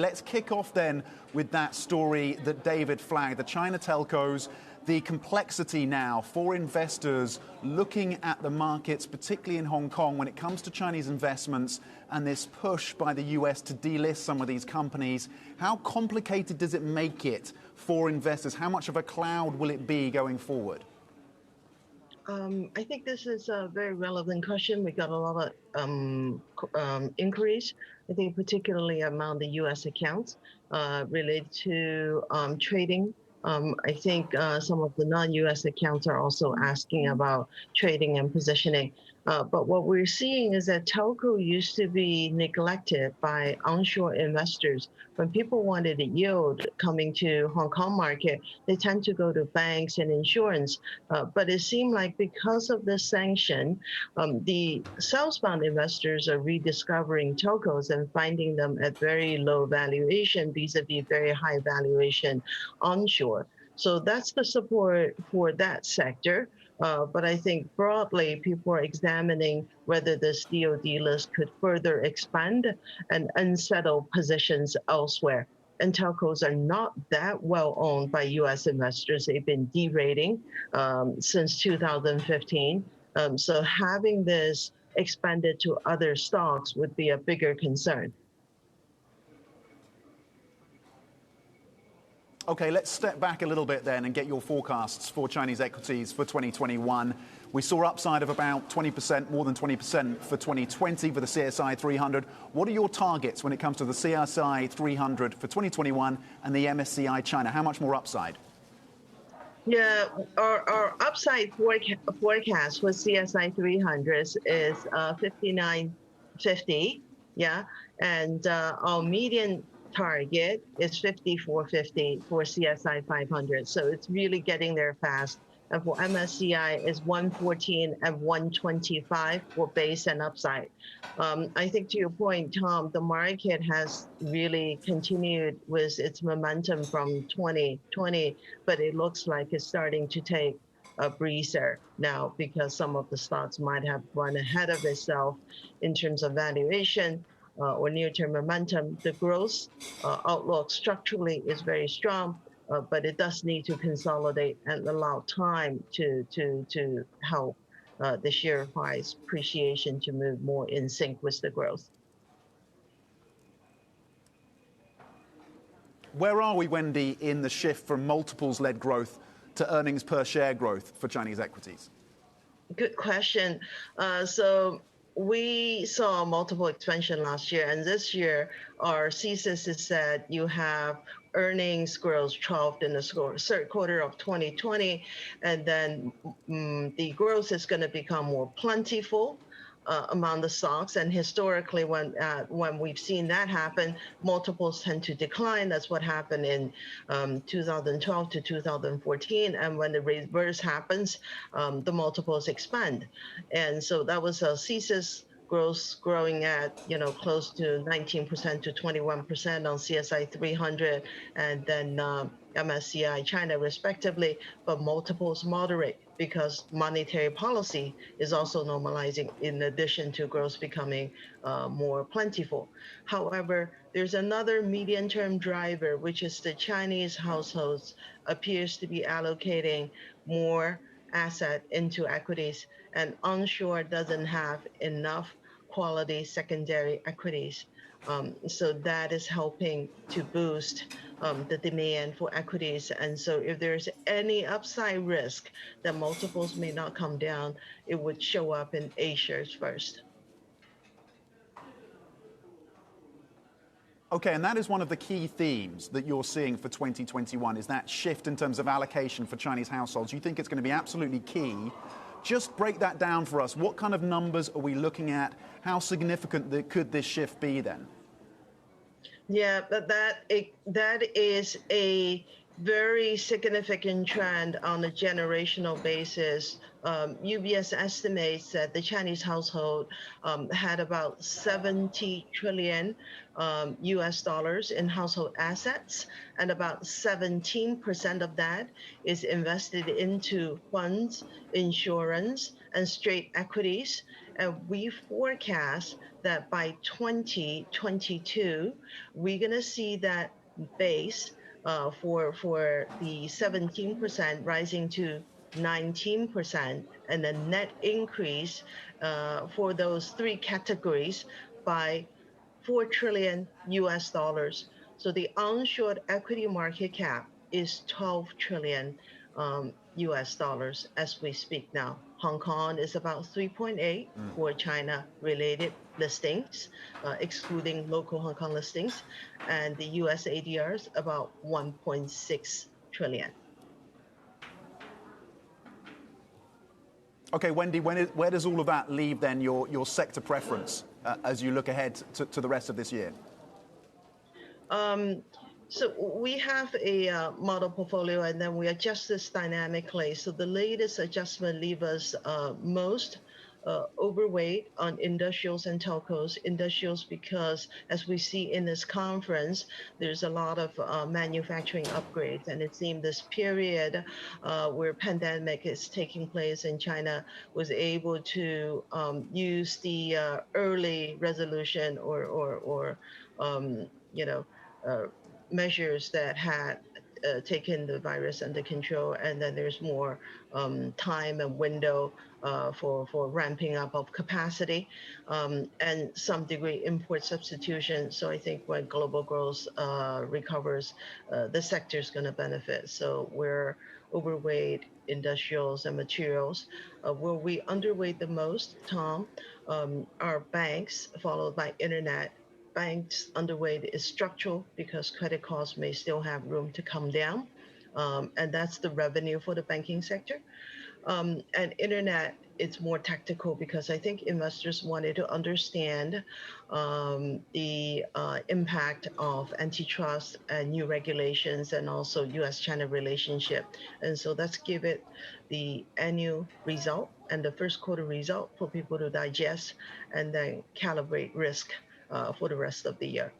Let's kick off then with that story that David flagged, the China telcos, the complexity now for investors looking at the markets, particularly in Hong Kong, when it comes to Chinese investments and this push by the US to delist some of these companies. How complicated does it make it for investors? How much of a cloud will it be going forward? I think this is a very relevant question. We got a lot of inquiries, I think particularly among the U.S. accounts related to trading. I think some of the non-U.S. accounts are also asking about trading and positioning. But what we're seeing is that telco used to be neglected by onshore investors. When people wanted a yield coming to Hong Kong market, they tend to go to banks and insurance. But it seemed like because of this sanction, the southbound investors are rediscovering telcos and finding them at very low valuation vis-a-vis very high valuation onshore. So that's the support for that sector. But I think broadly, people are examining whether this DoD list could further expand and unsettle positions elsewhere. And telcos are not that well owned by U.S. investors. They've been derating since 2015. So having this expanded to other stocks would be a bigger concern. Okay, let's step back a little bit then and get your forecasts for Chinese equities for 2021. We saw upside of about 20%, more than 20% for 2020 for the CSI 300. What are your targets when it comes to the CSI 300 for 2021 and the MSCI China? How much more upside? Yeah, our upside forecast for CSI 300 is 59.50, yeah, and our median target is 54.50 for CSI 500. So it's really getting there fast. And for MSCI is 114 and 125 for base and upside. I think to your point, Tom, the market has really continued with its momentum from 2020, but it looks like it's starting to take a breather now because some of the stocks might have run ahead of itself in terms of valuation. Or near-term momentum. The growth outlook structurally is very strong, but it does need to consolidate and allow time to help the share price appreciation to move more in sync with the growth. Where are we, Wendy, in the shift from multiples-led growth to earnings per share growth for Chinese equities? Good question. So we saw multiple expansion last year, and this year our thesis is that you have earnings growth troughed in the third quarter of 2020, and then the growth is going to become more plentiful among the stocks. And historically, when we've seen that happen, multiples tend to decline. That's what happened in 2012 to 2014. And when the reverse happens, the multiples expand. And so that was a thesis. Growth growing at close to 19% to 21% on CSI 300 and then MSCI China respectively, but multiples moderate because monetary policy is also normalizing in addition to growth becoming more plentiful. However, there's another medium-term driver, which is the Chinese households appears to be allocating more asset into equities, and onshore doesn't have enough quality secondary equities. So that is helping to boost the demand for equities. And so if there's any upside risk that multiples may not come down, it would show up in A shares first. Okay, and that is one of the key themes that you're seeing for 2021, is that shift in terms of allocation for Chinese households. You think it's going to be absolutely key. Just break that down for us. What kind of numbers are we looking at? How significant could this shift be then? Yeah, but that is a very significant trend on a generational basis. UBS estimates that the Chinese household had about 70 trillion US dollars in household assets, and about 17% of that is invested into funds, insurance, and straight equities. And we forecast that by 2022, we're going to see that base for the 17% rising to 19%, and the net increase for those three categories by $4 trillion. So the onshore equity market cap is 12 trillion US dollars as we speak now. Hong Kong is about 3.8 for China related listings, excluding local Hong Kong listings, and the US ADR is about 1.6 trillion. Okay, Wendy, where does all of that leave then your sector preference as you look ahead to the rest of this year? So we have a model portfolio, and then we adjust this dynamically. So the latest adjustment leaves us most overweight on industrials and telcos. Industrials because, as we see in this conference, there's a lot of manufacturing upgrades, and it seems this period where pandemic is taking place in China was able to use the early resolution or measures that had taken the virus under control, and then there's more time and window for ramping up of capacity, and some degree import substitution. So I think when global growth recovers, the sector is going to benefit. So we're overweight industrials and materials. Where we underweight the most, Tom, are banks, followed by internet. Banks underweight is structural because credit costs may still have room to come down, and that's the revenue for the banking sector. And internet, it's more tactical because I think investors wanted to understand the impact of antitrust and new regulations, and also U.S.-China relationship. And so let's give it the annual result and the first quarter result for people to digest and then calibrate risk for the rest of the year.